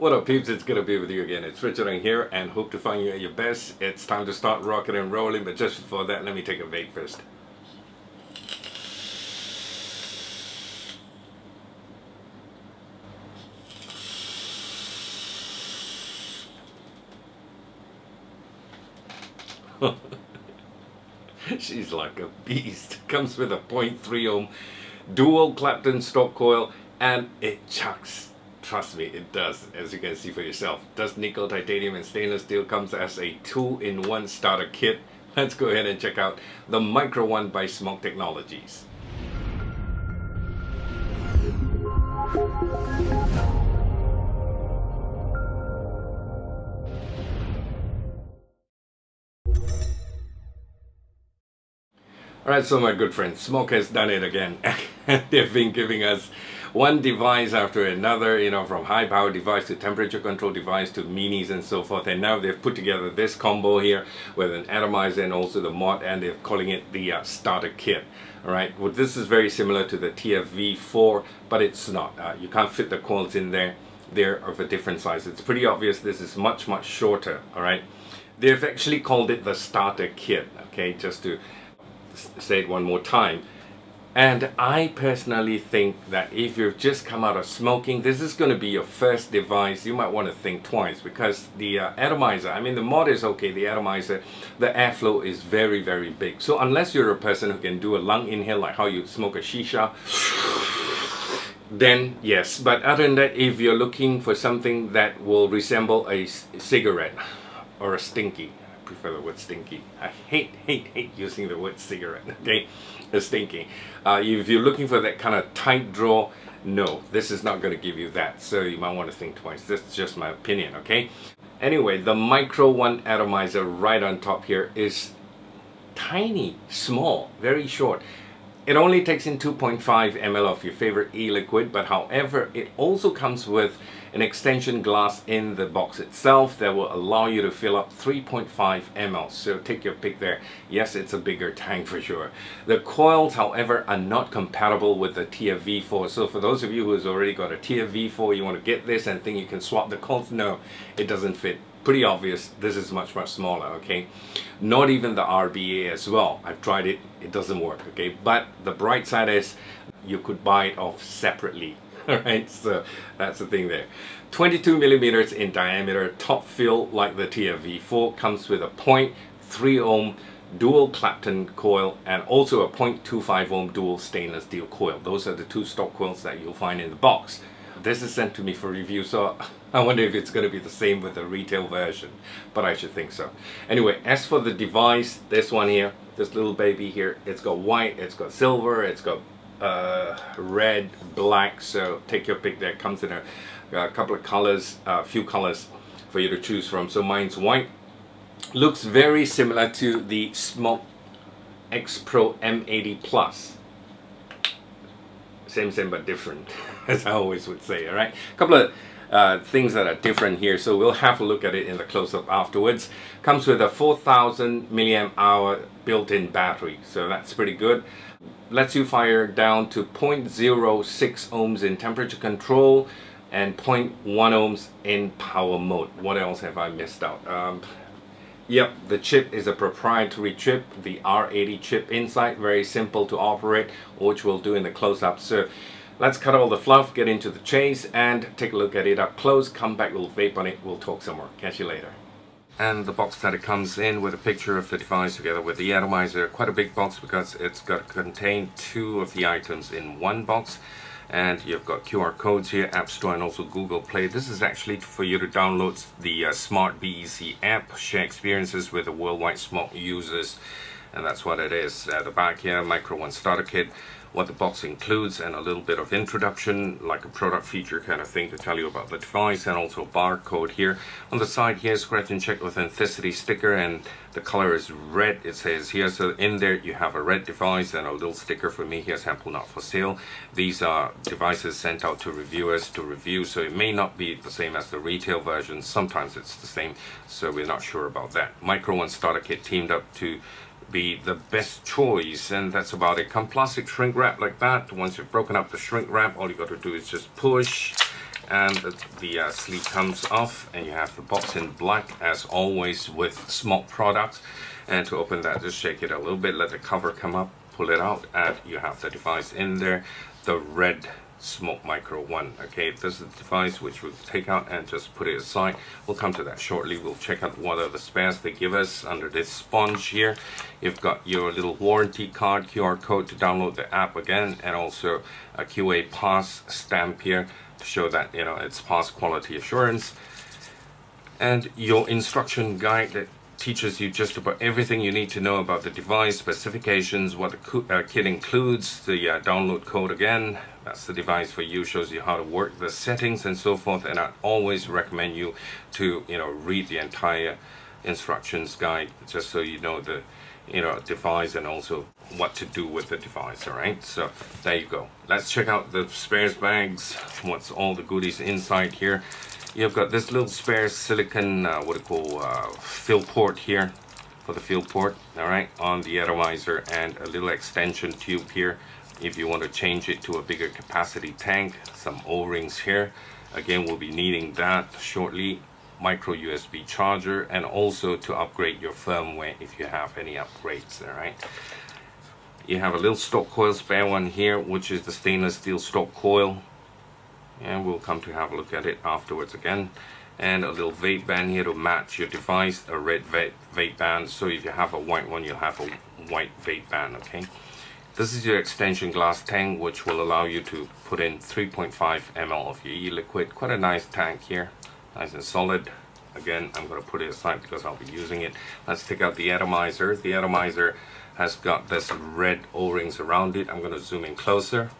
What up peeps, it's gonna be with you again. It's Richard here and hope to find you at your best. It's time to start rocking and rolling, but just before that, let me take a vape first. She's like a beast. Comes with a 0.3 ohm dual Clapton stock coil and it chucks. Trust me, it does, as you can see for yourself. Does nickel, titanium and stainless steel. Comes as a 2-in-1 starter kit. Let's go ahead and check out the Micro One by SMOK Technologies. Alright, so my good friends, SMOK has done it again. They've been giving us one device after another, you know, from high power device to temperature control device to minis and so forth. And now they've put together this combo here with an atomizer and also the mod, and they're calling it the starter kit. Alright, well, this is very similar to the TFV4, but it's not. You can't fit the coils in there. They're of a different size. It's pretty obvious this is much shorter. Alright, they've actually called it the starter kit. Okay, just to say it one more time. And I personally think that if you've just come out of smoking, this is going to be your first device. You might want to think twice, because the atomizer, I mean the mod is okay, the atomizer, the airflow is very big. So unless you're a person who can do a lung inhale like how you smoke a shisha, then yes. But other than that, if you're looking for something that will resemble a cigarette or a stinky, I prefer the word stinky. I hate using the word cigarette, okay? A stinky. If you're looking for that kind of tight draw, no, this is not going to give you that. So you might want to think twice. That's just my opinion, okay? Anyway, the Micro One atomizer right on top here is tiny, small, very short. It only takes in 2.5 ml of your favorite e-liquid, but however, it also comes with an extension glass in the box itself that will allow you to fill up 3.5 ml. So take your pick there. Yes, it's a bigger tank for sure. The coils, however, are not compatible with the TFV4. So for those of you who's already got a TFV4, you want to get this and think you can swap the coils, no, it doesn't fit. Pretty obvious, this is much smaller, okay? Not even the RBA as well. I've tried it, it doesn't work, okay? But the bright side is you could buy it off separately, alright? So that's the thing there. 22 millimeters in diameter, top fill like the TFV4, comes with a 0.3 ohm dual Clapton coil and also a 0.25 ohm dual stainless steel coil. Those are the two stock coils that you'll find in the box. This is sent to me for review, so I wonder if it's going to be the same with the retail version, but I should think so. Anyway, as for the device, this one here, this little baby here, it's got white, it's got silver, it's got red, black, so take your pick there. It comes in a couple of colors, a few colors for you to choose from. So mine's white. Looks very similar to the SMOK X Pro M80 Plus. Same but different, as I always would say. All right, a couple of things that are different here, so we'll have a look at it in the close-up afterwards. Comes with a 4000 milliamp hour built-in battery, so that's pretty good. Lets you fire down to 0.06 ohms in temperature control and 0.1 ohms in power mode. What else have I missed out? Yep, the chip is a proprietary chip, the R80 chip inside, very simple to operate, which we'll do in the close-up. So let's cut all the fluff, get into the chase, and take a look at it up close. Come back, we'll vape on it, we'll talk some more. Catch you later. And the box that it comes in with a picture of the device together with the atomizer. Quite a big box because it's got to contain two of the items in one box. And you've got QR codes here, App Store and also Google Play. This is actually for you to download the Smart BEC app, share experiences with the worldwide SMOK users. And that's what it is. At the back here, Micro One starter kit, what the box includes, and a little bit of introduction, like a product feature kind of thing to tell you about the device, and also a barcode here. On the side here, scratch and check authenticity sticker, and the color is red, it says here. So in there you have a red device and a little sticker for me here, sample not for sale. These are devices sent out to reviewers to review, so it may not be the same as the retail version. Sometimes it's the same, so we're not sure about that. Micro One starter kit teamed up to be the best choice, and that's about it. Come plastic shrink wrap like that. Once you've broken up the shrink wrap, all you got to do is just push and the sleeve comes off, and you have the box in black as always with SMOK products. And to open that, just shake it a little bit, let the cover come up, pull it out, and you have the device in there, the red SMOK Micro One. Okay, this is the device which we'll take out and just put it aside. We'll come to that shortly. We'll check out what are the spares they give us under this sponge here. You've got your little warranty card, QR code to download the app again, and also a QA pass stamp here to show that, you know, it's pass quality assurance, and your instruction guide that teaches you just about everything you need to know about the device, specifications, what the kit includes, the download code again, that's the device for you, shows you how to work the settings and so forth. And I always recommend you to, you know, read the entire instructions guide just so you know the, you know, device and also what to do with the device. All right, so there you go. Let's check out the spares bags. What's all the goodies inside here? You've got this little spare silicon, fill port here for the fill port, all right, on the atomizer, and a little extension tube here if you want to change it to a bigger capacity tank. Some O-rings here. Again, we'll be needing that shortly. Micro USB charger, and also to upgrade your firmware if you have any upgrades, all right. You have a little stock coil spare one here, which is the stainless steel stock coil. And we'll come to have a look at it afterwards again. And a little vape band here to match your device, a red vape band. So if you have a white one, you'll have a white vape band, okay? This is your extension glass tank, which will allow you to put in 3.5 ml of your e-liquid. Quite a nice tank here, nice and solid. Again, I'm going to put it aside because I'll be using it. Let's take out the atomizer. The atomizer has got this red O-rings around it. I'm going to zoom in closer.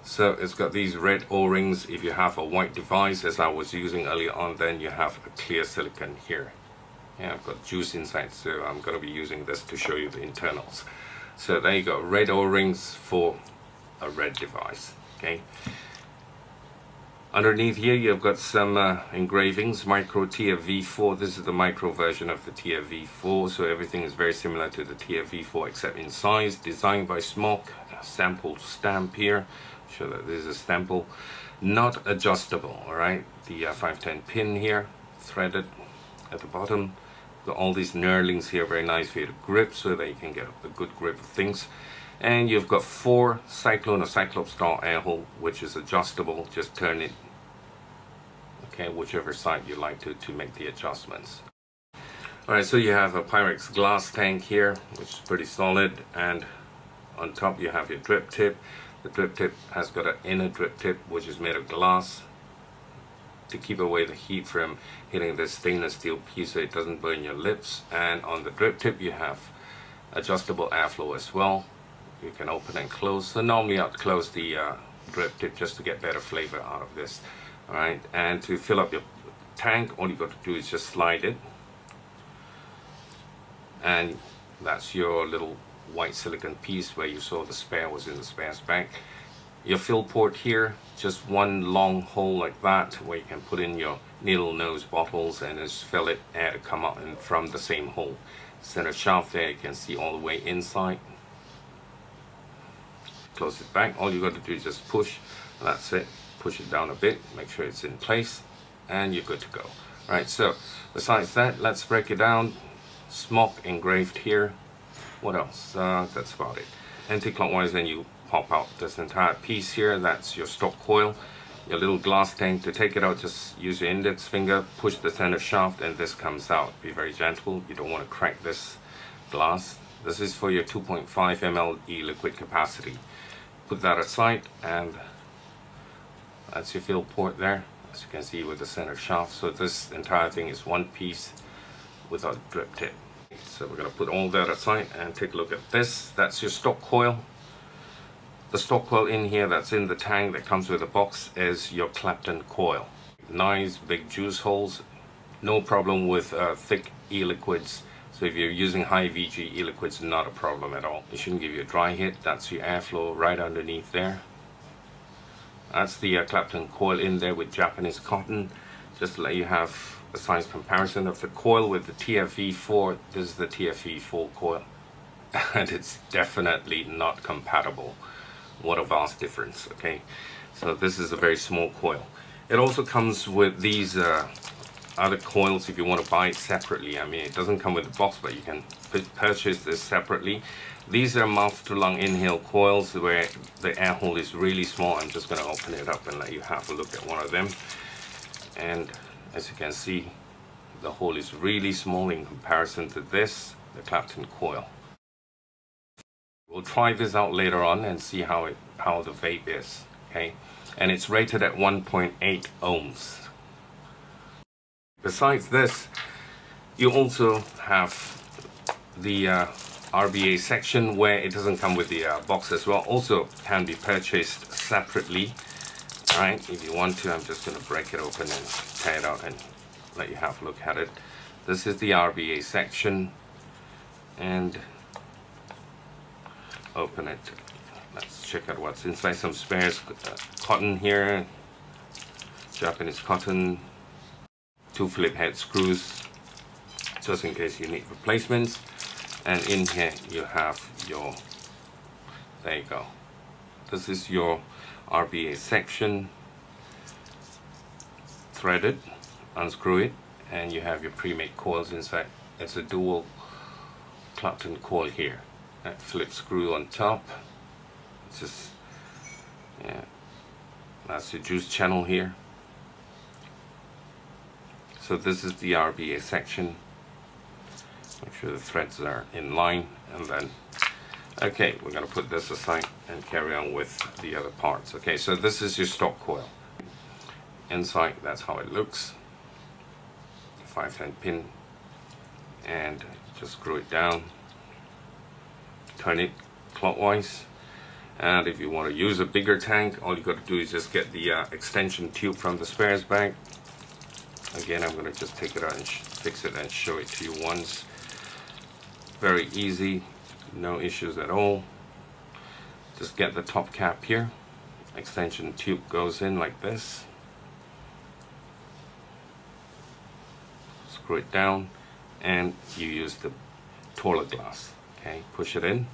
So it's got these red O-rings. If you have a white device, as I was using earlier on, then you have a clear silicone here. Yeah, I've got juice inside, so I'm going to be using this to show you the internals. So there you go, red O-rings for a red device. Okay. Underneath here, you've got some engravings, Micro TFV4. This is the micro version of the TFV4, so everything is very similar to the TFV4 except in size. Designed by SMOK, sample stamp here. Show that this is a sample, not adjustable. All right, the 510 pin here, threaded at the bottom. Got all these knurlings here, very nice for you to grip so that you can get a good grip of things. And you've got 4 Cyclone or Cyclops style air hole, which is adjustable. Just turn it, okay, whichever side you like to make the adjustments. Alright, so you have a Pyrex glass tank here, which is pretty solid, and on top you have your drip tip. The drip tip has got an inner drip tip, which is made of glass to keep away the heat from hitting this stainless steel piece so it doesn't burn your lips. And on the drip tip you have adjustable airflow as well. You can open and close. So normally I'd close the drip tip just to get better flavor out of this. Alright, and to fill up your tank, all you got to do is just slide it, and that's your little white silicone piece where you saw the spare was in the spares bag. Your fill port here, just one long hole like that where you can put in your needle nose bottles and just fill it, air to come out and from the same hole. Center shaft there, you can see all the way inside. Close it back. All you got to do is just push, that's it. Push it down a bit, make sure it's in place, and you're good to go. Right, so besides that, let's break it down. SMOK engraved here. What else? That's about it. Anti-clockwise, and you pop out this entire piece here. That's your stock coil. Your little glass tank. To take it out, just use your index finger, push the center shaft, and this comes out. Be very gentle. You don't want to crack this glass. This is for your 2.5 ml e-liquid capacity. Put that aside, and that's your fill port there, as you can see with the center shaft. So this entire thing is one piece without drip tip. So we're going to put all that aside and take a look at this. That's your stock coil. The stock coil in here that's in the tank that comes with the box is your Clapton coil. Nice big juice holes. No problem with thick e-liquids. So if you're using high VG e-liquids, not a problem at all. It shouldn't give you a dry hit. That's your airflow right underneath there. That's the Clapton coil in there with Japanese cotton. Just to let you have a size comparison of the coil with the TFV4. This is the TFV4 coil. And it's definitely not compatible. What a vast difference, okay? So this is a very small coil. It also comes with these other coils if you want to buy it separately. I mean, it doesn't come with the box, but you can purchase this separately. These are mouth to lung inhale coils where the air hole is really small. I'm just going to open it up and let you have a look at one of them. And as you can see, the hole is really small in comparison to this, the Clapton coil. We'll try this out later on and see how the vape is. Okay, and it's rated at 1.8 ohms. Besides this, you also have the RBA section where it doesn't come with the box as well. Also can be purchased separately. Alright, if you want to, I'm just going to break it open and tear it out and let you have a look at it. This is the RBA section, and open it. Let's check out what's inside. Some spares, cotton here, Japanese cotton, 2 Phillips head screws just in case you need replacements, and in here you have your, there you go, this is your RBA section, threaded, unscrew it, and you have your pre-made coils inside. It's a dual Clapton coil here, that Phillips screw on top. It's just, yeah, that's your juice channel here. So this is the RBA section. Make sure the threads are in line, and then, okay, we're going to put this aside and carry on with the other parts. Okay, so this is your stock coil. Inside, that's how it looks. 510 pin, and just screw it down, turn it clockwise. And if you want to use a bigger tank, all you got to do is just get the extension tube from the spares bag. Again, I'm going to just take it out and fix it and show it to you once. Very easy, no issues at all. Just get the top cap here. Extension tube goes in like this. Screw it down, and you use the toilet glass. Okay, push it in,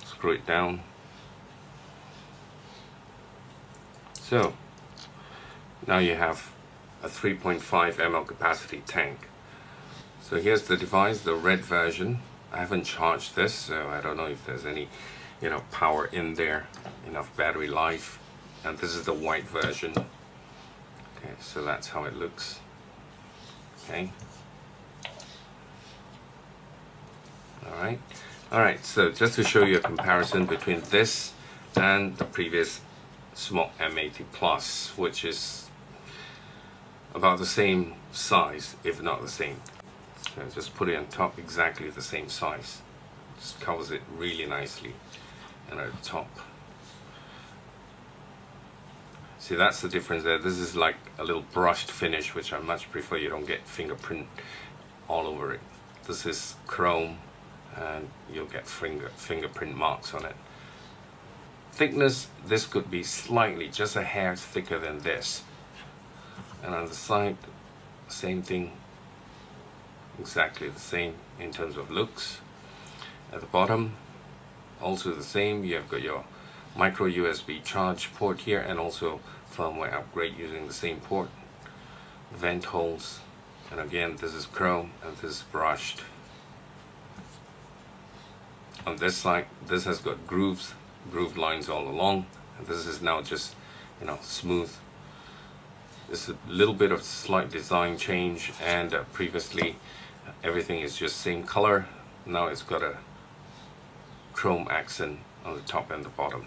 screw it down. So now you have a 3.5 ml capacity tank. So here's the device, the red version. I haven't charged this, so I don't know if there's any, power in there, enough battery life. And this is the white version. Okay, so that's how it looks. Okay. Alright, so just to show you a comparison between this and the previous SMOK M80 Plus, which is about the same size, if not the same. So just put it on top, exactly the same size. Just covers it really nicely. And at the top, see, that's the difference there. This is like a little brushed finish, which I much prefer. You don't get fingerprint all over it. This is chrome, and you'll get fingerprint marks on it. Thickness, this could be slightly, just a hair thicker than this. And on the side, same thing, exactly the same in terms of looks. At the bottom, also the same. You have got your micro USB charge port here, and also firmware upgrade using the same port. Vent holes, and again, this is chrome and this is brushed. On this side, this has got grooved lines all along, and this is now just, smooth. There's a little bit of slight design change, and previously everything is just same color. Now it's got a chrome accent on the top and the bottom.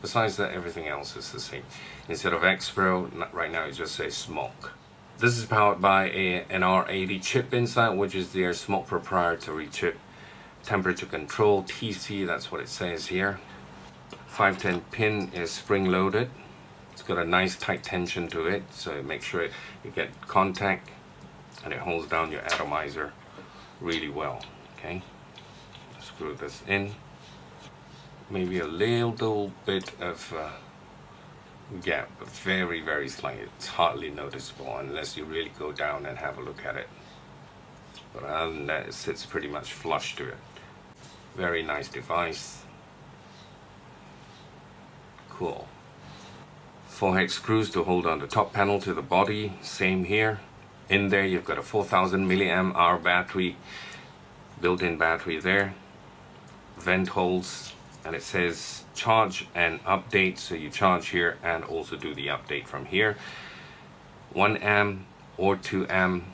Besides that, everything else is the same. Instead of X Pro, right now it just says SMOK. This is powered by an R80 chip inside, which is their SMOK proprietary chip. Temperature control, TC, that's what it says here. 510 pin is spring loaded. It's got a nice tight tension to it, so make sure you get contact, and it holds down your atomizer really well. Okay, screw this in. Maybe a little bit of gap, but very, very slight. It's hardly noticeable unless you really go down and have a look at it. But other than that, it sits pretty much flush to it. Very nice device. Cool. 4 hex screws to hold on the top panel to the body. Same here. In there you've got a 4000 milliamp hour battery, built-in battery there. Vent holes, and it says charge and update, so you charge here and also do the update from here. 1 amp or 2 amp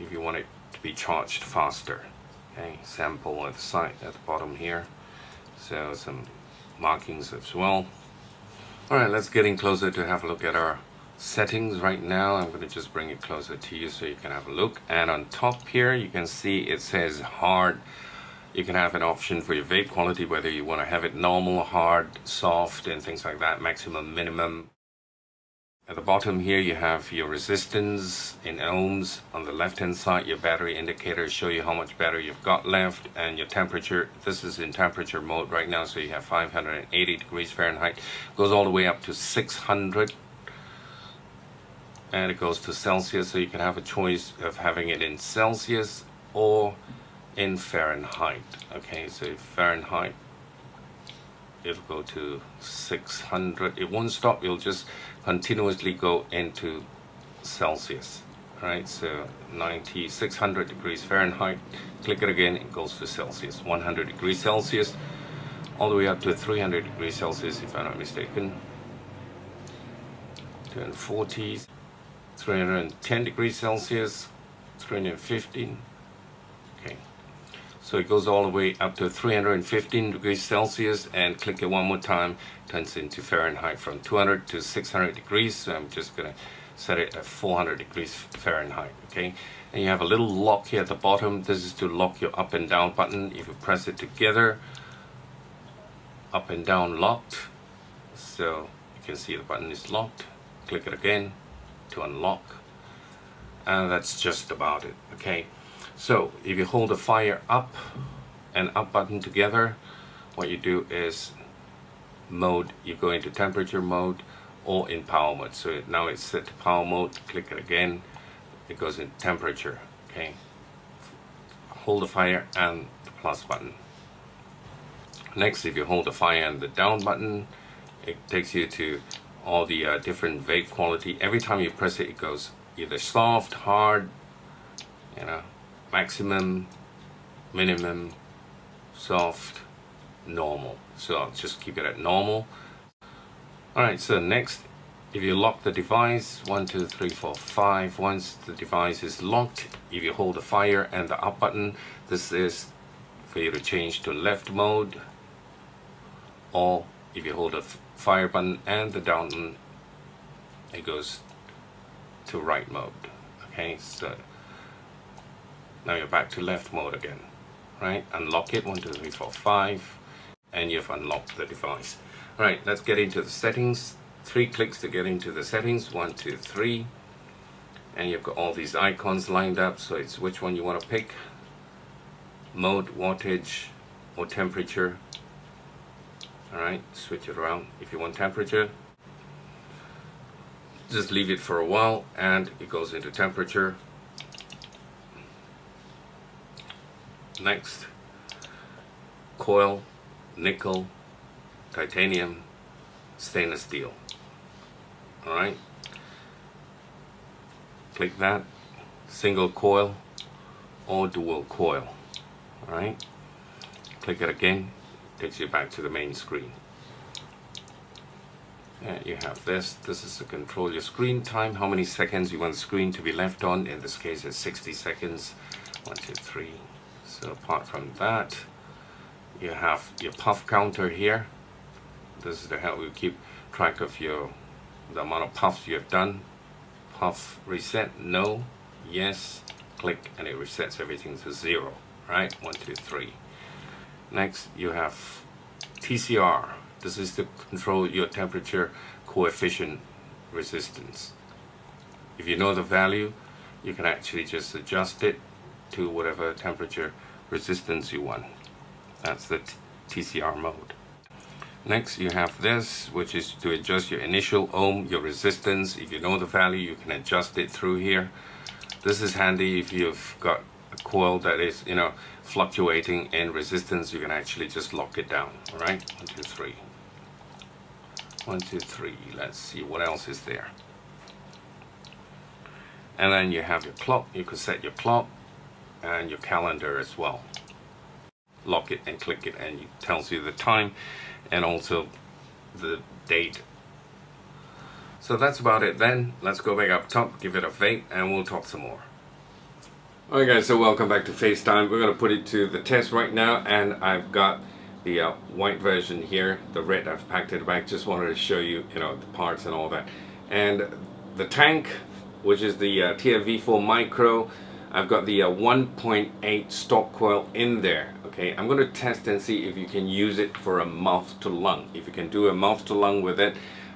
if you want it to be charged faster. Okay, sample at the side at the bottom here, so some markings as well. Alright, let's get in closer to have a look at our settings. Right now I'm going to just bring it closer to you so you can have a look. And on top here you can see it says hard. You can have an option for your vape quality, whether you want to have it normal, hard, soft, and things like that, maximum, minimum. At the bottom here you have your resistance in ohms. On the left hand side your battery indicators show you how much battery you've got left, and your temperature. This is in temperature mode right now, so you have 580 degrees Fahrenheit. Goes all the way up to 600, and it goes to Celsius, so you can have a choice of having it in Celsius or in Fahrenheit. Okay, so Fahrenheit, it'll go to 600. It won't stop, it'll just continuously go into Celsius. Alright, so 600 degrees Fahrenheit. Click it again, it goes to Celsius. 100 degrees Celsius, all the way up to 300 degrees Celsius if I'm not mistaken. 240, 310 degrees Celsius, 315. Okay, so it goes all the way up to 315 degrees Celsius, and click it one more time, turns into Fahrenheit from 200 to 600 degrees. So I'm just gonna set it at 400 degrees Fahrenheit. Okay, and you have a little lock here at the bottom. This is to lock your up and down button. If you press it together, up and down locked, so you can see the button is locked. Click it again to unlock, and that's just about it. Okay, so if you hold the fire up and up button together, what you do is mode, you go into temperature mode or in power mode. So now it's set to power mode. Click it again, it goes in temperature. Okay, hold the fire and the plus button. Next, if you hold the fire and the down button, it takes you to all the different vape quality. Every time you press it, it goes either soft, hard, you know, maximum, minimum, soft, normal. So I'll just keep it at normal. Alright, so next, if you lock the device, 1, 2, 3, 4, 5, once the device is locked, if you hold the fire and the up button, this is for you to change to left mode, or if you hold the fire button and the down button, it goes to right mode. Okay, so now you're back to left mode again. Right, unlock it, 1, 2, 3, 4, 5, and you've unlocked the device. Right, let's get into the settings. 3 clicks to get into the settings, 1, 2, 3, and you've got all these icons lined up, so it's which one you want to pick. Mode, wattage, or temperature. Alright, switch it around. If you want temperature, just leave it for a while and it goes into temperature. Next, coil, nickel, titanium, stainless steel. Alright, click that, single coil or dual coil. Alright, click it again, takes you back to the main screen. And you have this is to control your screen time, how many seconds you want the screen to be left on. In this case it's 60 seconds. 1, 2, 3. So apart from that, you have your puff counter here. This is to help you keep track of the amount of puffs you have done. Puff reset, no, yes, click, and it resets everything to 0. Right, 1, 2, 3. Next, you have TCR. This is to control your temperature coefficient resistance. If you know the value, you can actually just adjust it to whatever temperature resistance you want. That's the TCR mode. Next, you have this, which is to adjust your initial ohm, your resistance. If you know the value, you can adjust it through here. This is handy if you've got a coil that is, fluctuating in resistance. You can actually just lock it down. All right, 1, 2, 3. 1, 2, 3. Let's see what else is there. And then you have your clock. You can set your clock and your calendar as well. Lock it and click it, and it tells you the time and also the date. So that's about it then. Let's go back up top, give it a vape, and we'll talk some more. Alright guys, so welcome back to FaceTime. We're going to put it to the test right now, and I've got the white version here. The red I've packed it back. Just wanted to show you, the parts and all that. And the tank, which is the TFV4 Micro, I've got the 1.8 stock coil in there. Okay, I'm going to test and see if you can use it for a mouth to lung. If you can do a mouth to lung with it,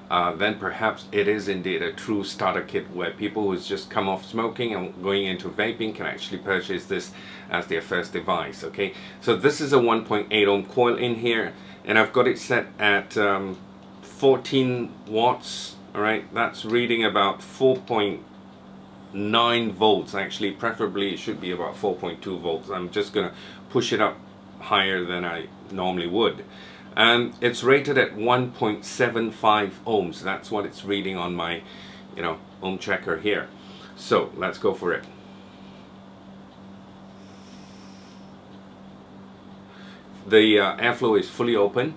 then perhaps it is indeed a true starter kit where people who's just come off smoking and going into vaping can actually purchase this as their first device. Okay, so this is a 1.8 ohm coil in here, and I've got it set at 14 watts. All right, that's reading about 4.9 volts. Actually, preferably it should be about 4.2 volts. I'm just gonna push it up higher than I normally would. And it's rated at 1.75 ohms. That's what it's reading on my, ohm checker here. So let's go for it. The airflow is fully open.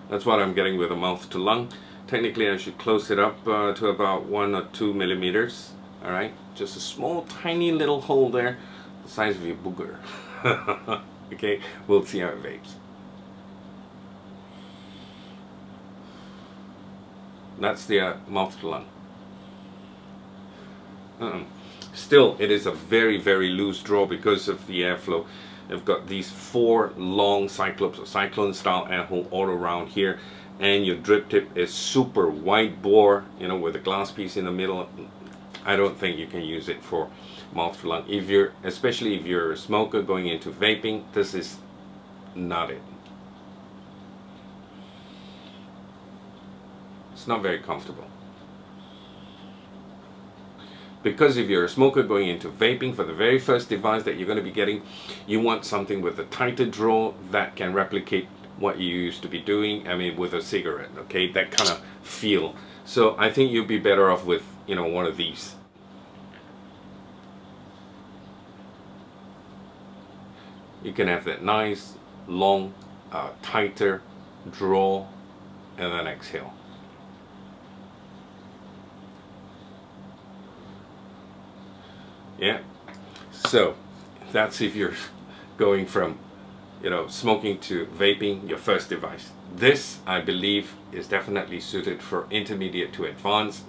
That's what I'm getting with a mouth to lung. Technically I should close it up to about 1 or 2 millimeters. Alright, just a small tiny little hole there, the size of your booger. Okay, we'll see how it vapes. That's the mouth to lung. Still, it is a very, very loose draw because of the airflow. I've got these 4 long Cyclops or Cyclone style air hole all around here, and your drip tip is super wide bore, with a glass piece in the middle. I don't think you can use it for mouth to lung. Especially if you're a smoker going into vaping, this is not it. It's not very comfortable. Because if you're a smoker going into vaping, for the very first device that you're going to be getting, you want something with a tighter draw that can replicate what you used to be doing, with a cigarette, okay, that kind of feel. So I think you'll be better off with, one of these. You can have that nice, long, tighter draw, and then exhale. Yeah, so that's if you're going from, smoking to vaping, your first device. This, I believe, is definitely suited for intermediate to advanced.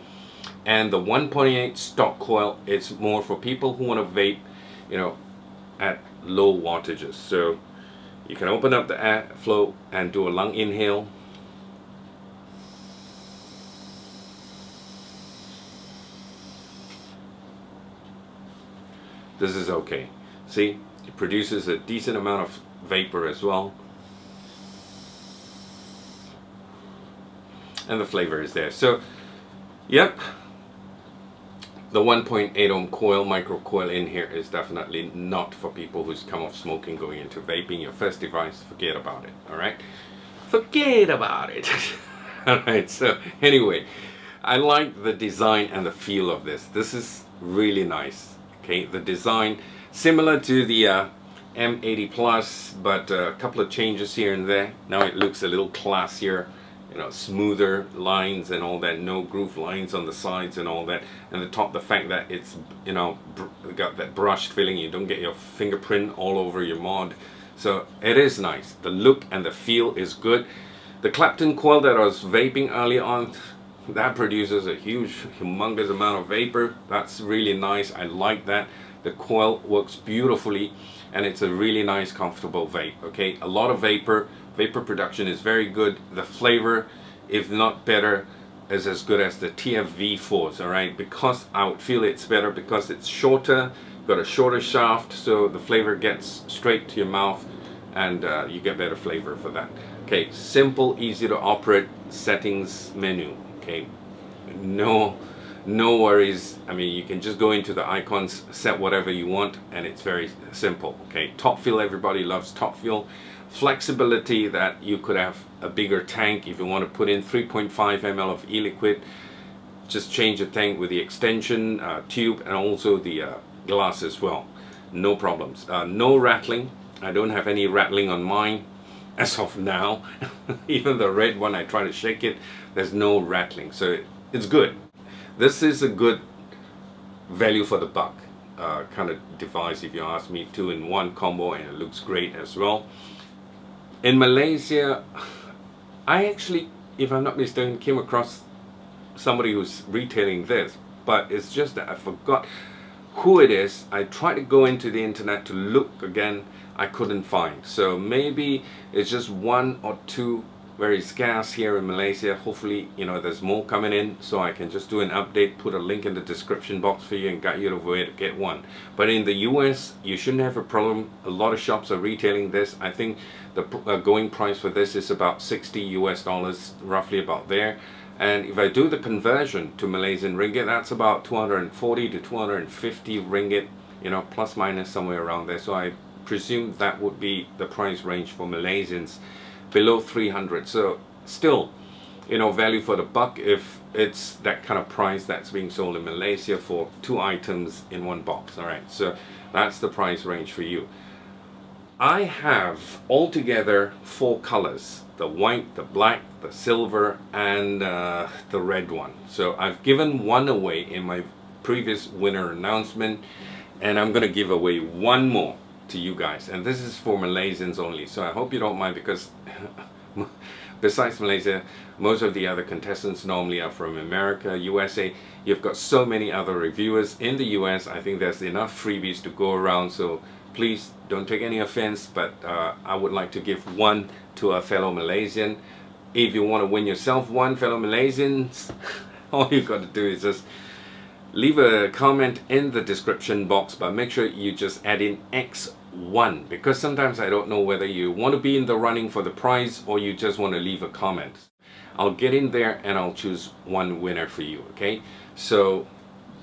And the 1.8 stock coil is more for people who want to vape, at low wattages. So you can open up the airflow and do a lung inhale. This is okay. See, it produces a decent amount of vapor as well. And the flavor is there. So, yep. The 1.8 ohm coil, micro coil in here is definitely not for people who's come off smoking going into vaping. Your first device, forget about it, alright? Forget about it. Alright, so anyway, I like the design and the feel of this. This is really nice, okay? The design, similar to the M80 Plus, but a couple of changes here and there. Now it looks a little classier. Smoother lines and all that, no groove lines on the sides and all that, and the top, the fact that it's got that brushed feeling, you don't get your fingerprint all over your mod, so it is nice. The look and the feel is good. The Clapton coil that I was vaping early on, that produces a humongous amount of vapor. That's really nice. I like that. The coil works beautifully, and it's a really nice, comfortable vape. Okay, a lot of vapor production is very good. The flavor, if not better, is as good as the TFV4s, alright? Because I would feel it's better because it's shorter, got a shorter shaft, so the flavor gets straight to your mouth, and you get better flavor for that. Okay, simple, easy to operate settings menu. Okay, no no worries. I mean, you can just go into the icons, set whatever you want, and it's very simple. Okay, top fill, everybody loves top fill. Flexibility, that you could have a bigger tank if you want to put in 3.5 ml of e-liquid. Just change the tank with the extension tube and also the glass as well. No problems. No rattling. I don't have any rattling on mine as of now. Even the red one, I try to shake it, there's no rattling, so it's good. This is a good value for the buck kind of device, if you ask me. 2-in-1 combo, and it looks great as well. In Malaysia, I actually, if I'm not mistaken, came across somebody who's retailing this, but it's just that I forgot who it is. I tried to go into the internet to look again, I couldn't find. So maybe it's just one or two very scarce here in Malaysia. Hopefully, you know, there's more coming in, so I can just do an update, put a link in the description box for you and guide you to where to get one. But in the US, you shouldn't have a problem. A lot of shops are retailing this. I think the going price for this is about $60 US, roughly about there. And if I do the conversion to Malaysian ringgit, that's about 240 to 250 ringgit, you know, plus minus somewhere around there. So I presume that would be the price range for Malaysians, below 300. So still, you know, value for the buck if it's that kind of price that's being sold in Malaysia for 2 items in 1 box. All right, so that's the price range for you. I have altogether 4 colors: the white, the black, the silver, and the red one. So I've given one away in my previous winner announcement, and I'm gonna give away one more to you guys, and this is for Malaysians only. So I hope you don't mind, because besides Malaysia, most of the other contestants normally are from America, USA. You've got so many other reviewers in the US. I think there's enough freebies to go around, so please don't take any offense, but I would like to give one to a fellow Malaysian. If you want to win yourself one, fellow Malaysians, all you got to do is just leave a comment in the description box, but make sure you just add in X1, because sometimes I don't know whether you want to be in the running for the prize or you just want to leave a comment. I'll get in there and I'll choose one winner for you, okay? So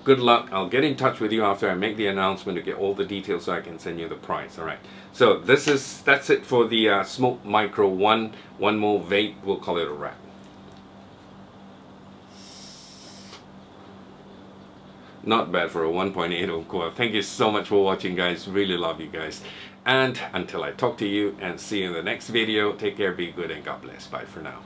good luck. I'll get in touch with you after I make the announcement to get all the details so I can send you the prize. All right, so that's it for the SMOK Micro One. One more vape, we'll call it a wrap. Not bad for a 1.80 core. Thank you so much for watching, guys. Really love you guys. And until I talk to you and see you in the next video, take care, be good, and God bless. Bye for now.